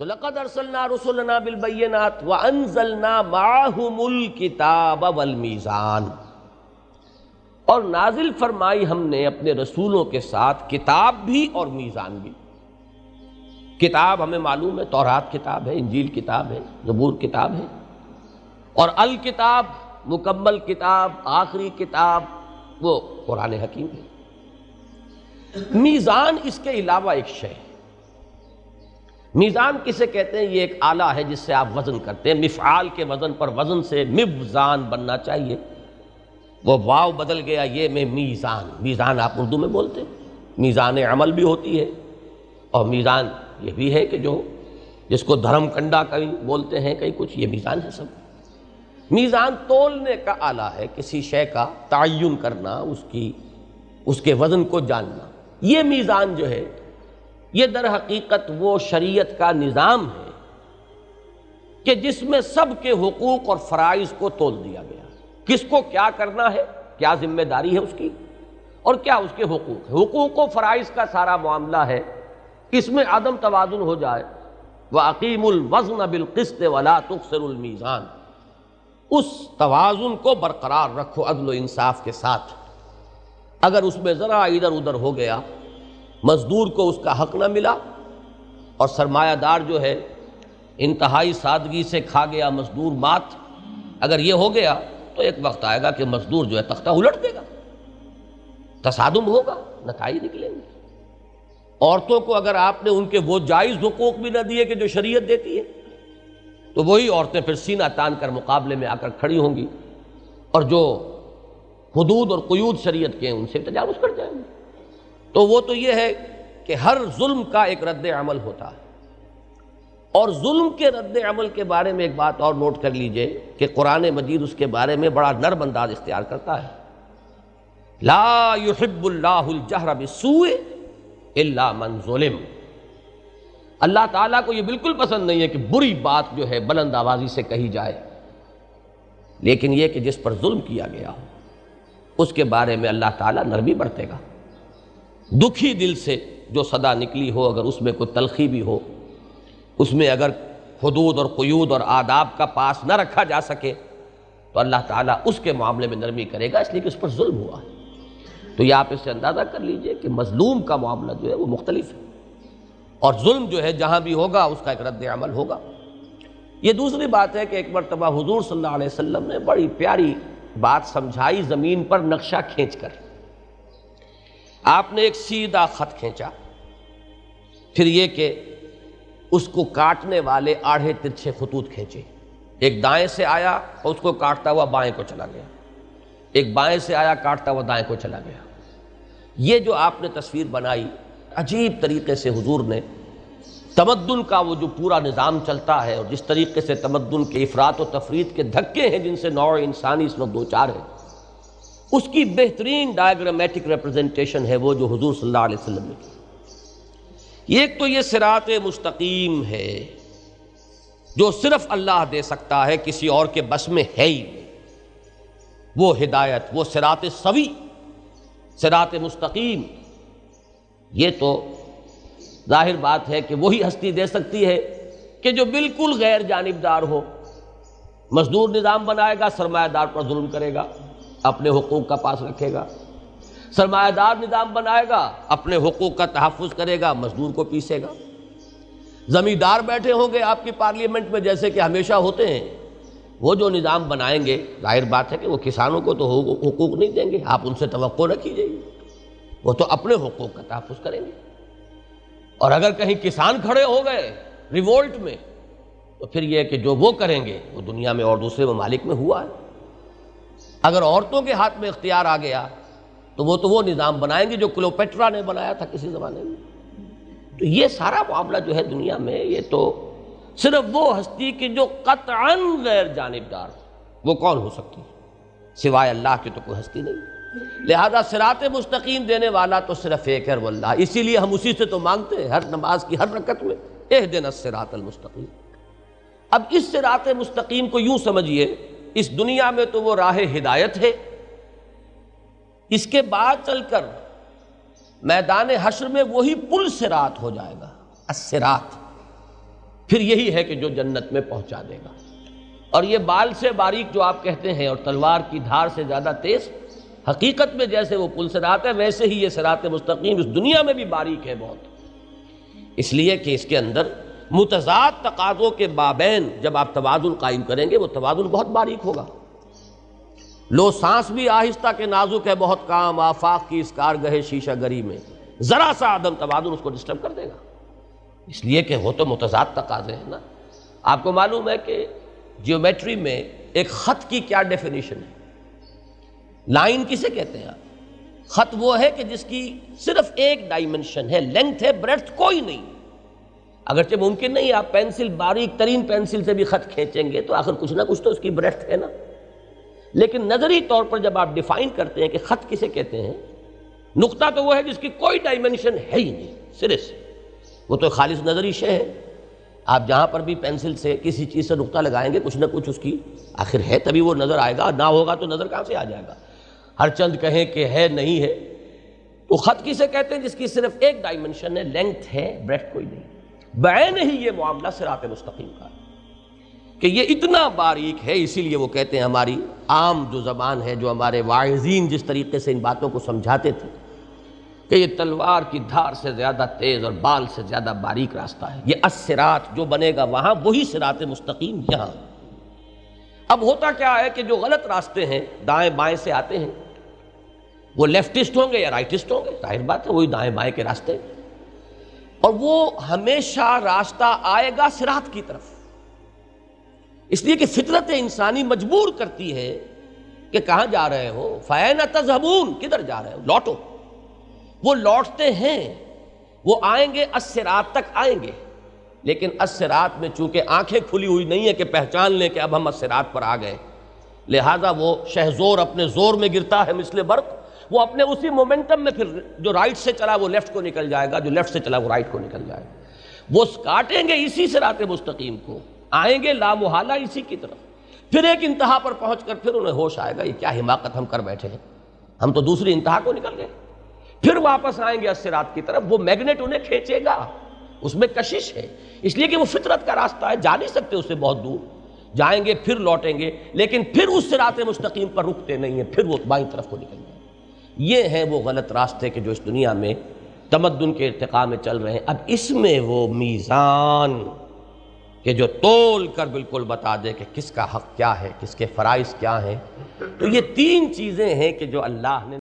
تو لقد ارسلنا رسلنا بالبینات وانزلنا معهم الکتاب والمیزان، اور نازل فرمائی ہم نے اپنے رسولوں کے ساتھ کتاب بھی اور میزان بھی۔ کتاب ہمیں معلوم ہے تورات کتاب ہے، انجیل کتاب ہے، زبور کتاب ہے، اور الکتاب مکمل کتاب، آخری کتاب وہ قرآن حکیم ہے۔ میزان اس کے علاوہ ایک شے ہے۔ میزان کسے کہتے ہیں؟ یہ ایک آلہ ہے جس سے آپ وزن کرتے ہیں، مفعال کے وزن پر وزن سے میزان بننا چاہیے، وہ واو بدل گیا یہ میں میزان۔ میزان آپ اردو میں بولتے ہیں، میزان عمل بھی ہوتی ہے، اور میزان یہ بھی ہے کہ جو جس کو دھرم کنڈا کہیں بولتے ہیں کہیں کچھ، یہ میزان ہے سب۔ میزان تولنے کا آلہ ہے، کسی شے کا تعین کرنا، اس کے وزن کو جاننا۔ یہ میزان جو ہے یہ در حقیقت وہ شریعت کا نظام ہے کہ جس میں سب کے حقوق اور فرائض کو تول دیا گیا، کس کو کیا کرنا ہے، کیا ذمہ داری ہے اس کی، اور کیا اس کے حقوق ہے۔ حقوق و فرائض کا سارا معاملہ ہے، اس میں عدم توازن ہو جائے وَأَقِيمُوا الْوَزْنَ بِالْقِسْطِ وَلَا تُخْسِرُوا الْمِيزَانَ، اس توازن کو برقرار رکھو عدل و انصاف کے ساتھ۔ اگر اس میں ذرا ادھر ادھر ہو گیا، مزدور کو اس کا حق نہ ملا، اور سرمایہ دار جو ہے انتہائی سادگی سے کھا گیا مزدور مات، اگر یہ ہو گیا تو ایک وقت آئے گا کہ مزدور جو ہے تختہ الٹ دے گا، تصادم ہوگا، نتائج نکلیں گے۔ عورتوں کو اگر آپ نے ان کے وہ جائز حقوق بھی نہ دیے کہ جو شریعت دیتی ہے، تو وہی عورتیں پھر سینہ تان کر مقابلے میں آ کر کھڑی ہوں گی، اور جو حدود اور قیود شریعت کے ہیں ان سے تجاوز کر جائیں گے۔ تو وہ تو یہ ہے کہ ہر ظلم کا ایک رد عمل ہوتا ہے، اور ظلم کے رد عمل کے بارے میں ایک بات اور نوٹ کر لیجئے کہ قرآن مجید اس کے بارے میں بڑا نرم انداز اختیار کرتا ہے۔ لا يحب اللہ الجہر بالسوء الا من ظلم، اللہ تعالیٰ کو یہ بالکل پسند نہیں ہے کہ بری بات جو ہے بلند آوازی سے کہی جائے، لیکن یہ کہ جس پر ظلم کیا گیا ہو اس کے بارے میں اللہ تعالیٰ نرمی برتے گا۔ دکھی دل سے جو صدا نکلی ہو، اگر اس میں کوئی تلخی بھی ہو، اس میں اگر حدود اور قیود اور آداب کا پاس نہ رکھا جا سکے، تو اللہ تعالیٰ اس کے معاملے میں نرمی کرے گا، اس لیے کہ اس پر ظلم ہوا ہے۔ تو یہ آپ اس سے اندازہ کر لیجئے کہ مظلوم کا معاملہ جو ہے وہ مختلف ہے، اور ظلم جو ہے جہاں بھی ہوگا اس کا ایک رد عمل ہوگا۔ یہ دوسری بات ہے کہ ایک مرتبہ حضور صلی اللہ علیہ وسلم نے بڑی پیاری بات سمجھائی زمین پر نقشہ کھینچ کر۔ آپ نے ایک سیدھا خط کھینچا، پھر یہ کہ اس کو کاٹنے والے آڑھے ترچھے خطوط کھینچے، ایک دائیں سے آیا اور اس کو کاٹتا ہوا بائیں کو چلا گیا، ایک بائیں سے آیا کاٹتا ہوا دائیں کو چلا گیا۔ یہ جو آپ نے تصویر بنائی، عجیب طریقے سے حضور نے تمدن کا وہ جو پورا نظام چلتا ہے، اور جس طریقے سے تمدن کے افراط و تفریط کے دھکے ہیں جن سے نوع انسانی اس وقت دوچار ہے، اس کی بہترین ڈائیگرامیٹک ریپرزنٹیشن ہے وہ جو حضور صلی اللہ علیہ وسلم نے کی۔ ایک تو یہ صراط مستقیم ہے جو صرف اللہ دے سکتا ہے، کسی اور کے بس میں ہے ہی نہیں، وہ ہدایت، وہ صراط سوی، صراط مستقیم، یہ تو ظاہر بات ہے کہ وہی ہستی دے سکتی ہے کہ جو بالکل غیر جانبدار ہو۔ مزدور نظام بنائے گا، سرمایہ دار پر ظلم کرے گا، اپنے حقوق کا پاس رکھے گا۔ سرمایہ دار نظام بنائے گا، اپنے حقوق کا تحفظ کرے گا، مزدور کو پیسے گا۔ زمیندار بیٹھے ہوں گے آپ کی پارلیمنٹ میں جیسے کہ ہمیشہ ہوتے ہیں، وہ جو نظام بنائیں گے ظاہر بات ہے کہ وہ کسانوں کو تو حقوق نہیں دیں گے، آپ ان سے توقع نہ کیجیے، وہ تو اپنے حقوق کا تحفظ کریں گے۔ اور اگر کہیں کسان کھڑے ہو گئے ریوولٹ میں، تو پھر یہ کہ جو وہ کریں گے وہ دنیا میں اور دوسرے ممالک میں ہوا ہے۔ اگر عورتوں کے ہاتھ میں اختیار آ گیا تو وہ نظام بنائیں گے جو کلوپیٹرا نے بنایا تھا کسی زمانے میں۔ تو یہ سارا معاملہ جو ہے دنیا میں، یہ تو صرف وہ ہستی کی جو قطعاً غیر جانبدار، وہ کون ہو سکتی ہے؟ سوائے اللہ کی تو کوئی ہستی نہیں۔ لہذا صراط مستقیم دینے والا تو صرف ایک ہے، واللہ، اسی لیے ہم اسی سے تو مانگتے ہیں ہر نماز کی ہر رکعت میں، اہدنا الصراط المستقیم۔ اب اس صراط مستقیم کو یوں سمجھیے، اس دنیا میں تو وہ راہ ہدایت ہے، اس کے بعد چل کر میدان حشر میں وہی پل صراط ہو جائے گا، الصراط۔ پھر یہی ہے کہ جو جنت میں پہنچا دے گا۔ اور یہ بال سے باریک جو آپ کہتے ہیں اور تلوار کی دھار سے زیادہ تیز، حقیقت میں جیسے وہ پل صراط ہے ویسے ہی یہ صراط مستقیم اس دنیا میں بھی باریک ہے بہت، اس لیے کہ اس کے اندر متضاد تقاضوں کے مابین جب آپ توازن قائم کریں گے وہ توازن بہت باریک ہوگا۔ لو سانس بھی آہستہ کے نازک ہے بہت کام، آفاق کی اس کارگہ شیشہ گری میں ذرا سا عدم توازن اس کو ڈسٹرب کر دے گا، اس لیے کہ وہ تو متضاد تقاضے ہیں نا۔ آپ کو معلوم ہے کہ جیومیٹری میں ایک خط کی کیا ڈیفینیشن ہے؟ لائن کسے کہتے ہیں آپ؟ خط وہ ہے کہ جس کی صرف ایک ڈائمنشن ہے، لینتھ ہے، بریڈتھ کوئی نہیں۔ اگرچہ ممکن نہیں آپ پینسل باریک ترین پینسل سے بھی خط کھینچیں گے تو آخر کچھ نہ کچھ تو اس کی بریڈتھ ہے نا، لیکن نظری طور پر جب آپ ڈیفائن کرتے ہیں کہ خط کسے کہتے ہیں، نقطہ تو وہ ہے جس کی کوئی ڈائمنشن ہے ہی نہیں سرے سے، وہ تو خالص نظری شے ہے۔ آپ جہاں پر بھی پینسل سے کسی چیز سے نقطہ لگائیں گے کچھ نہ کچھ اس کی آخر ہے، تبھی وہ نظر آئے گا، نہ ہوگا تو نظر کہاں سے آ جائے گا؟ ہر چند کہیں کہ ہے نہیں ہے، تو خط کسے کہتے ہیں؟ جس کی صرف ایک ڈائمنشن ہے، لینتھ ہے، بریڈتھ کوئی نہیں۔ بعین ہی یہ معاملہ صراط مستقیم کا کہ یہ اتنا باریک ہے، اسی لیے وہ کہتے ہیں ہماری عام جو زبان ہے، جو ہمارے واعظین جس طریقے سے ان باتوں کو سمجھاتے تھے کہ یہ تلوار کی دھار سے زیادہ تیز اور بال سے زیادہ باریک راستہ ہے، یہ الصراط جو بنے گا وہاں وہی صراط مستقیم یہاں۔ اب ہوتا کیا ہے کہ جو غلط راستے ہیں دائیں بائیں سے آتے ہیں وہ لیفٹسٹ ہوں گے یا رائٹسٹ ہوں گے، ظاہر بات ہے وہی دائیں بائیں کے راستے، اور وہ ہمیشہ راستہ آئے گا صراط کی طرف، اس لیے کہ فطرت انسانی مجبور کرتی ہے کہ کہاں جا رہے ہو، فَأَيْنَ تَذْهَبُونَ، کدھر جا رہے ہو، لوٹو۔ وہ لوٹتے ہیں، وہ آئیں گے الصراط تک آئیں گے، لیکن الصراط میں چونکہ آنکھیں کھلی ہوئی نہیں ہے کہ پہچان لیں کہ اب ہم الصراط پر آ گئے، لہذا وہ شہزور اپنے زور میں گرتا ہے مثل برق، وہ اپنے اسی مومنٹم میں پھر جو رائٹ سے چلا وہ لیفٹ کو نکل جائے گا، جو لیفٹ سے چلا وہ رائٹ کو نکل جائے گا۔ وہ کاٹیں گے اسی صراط مستقیم کو، آئیں گے لامحالہ اسی کی طرف، پھر ایک انتہا پر پہنچ کر پھر انہیں ہوش آئے گا یہ کیا حماقت ہم کر بیٹھے ہیں، ہم تو دوسری انتہا کو نکل گئے، پھر واپس آئیں گے الصراط کی طرف۔ وہ میگنیٹ انہیں کھینچے گا، اس میں کشش ہے، اس لیے کہ وہ فطرت کا راستہ ہے، جا نہیں سکتے اس سے بہت دور، جائیں گے پھر لوٹیں گے، لیکن پھر اس صراط مستقیم پر رکتے نہیں ہیں، پھر وہ بائیں طرف کو نکل جائیں۔ یہ ہیں وہ غلط راستے کہ جو اس دنیا میں تمدن کے ارتقاء میں چل رہے ہیں۔ اب اس میں وہ میزان کہ جو تول کر بالکل بتا دے کہ کس کا حق کیا ہے، کس کے فرائض کیا ہیں، تو یہ تین چیزیں ہیں کہ جو اللہ نے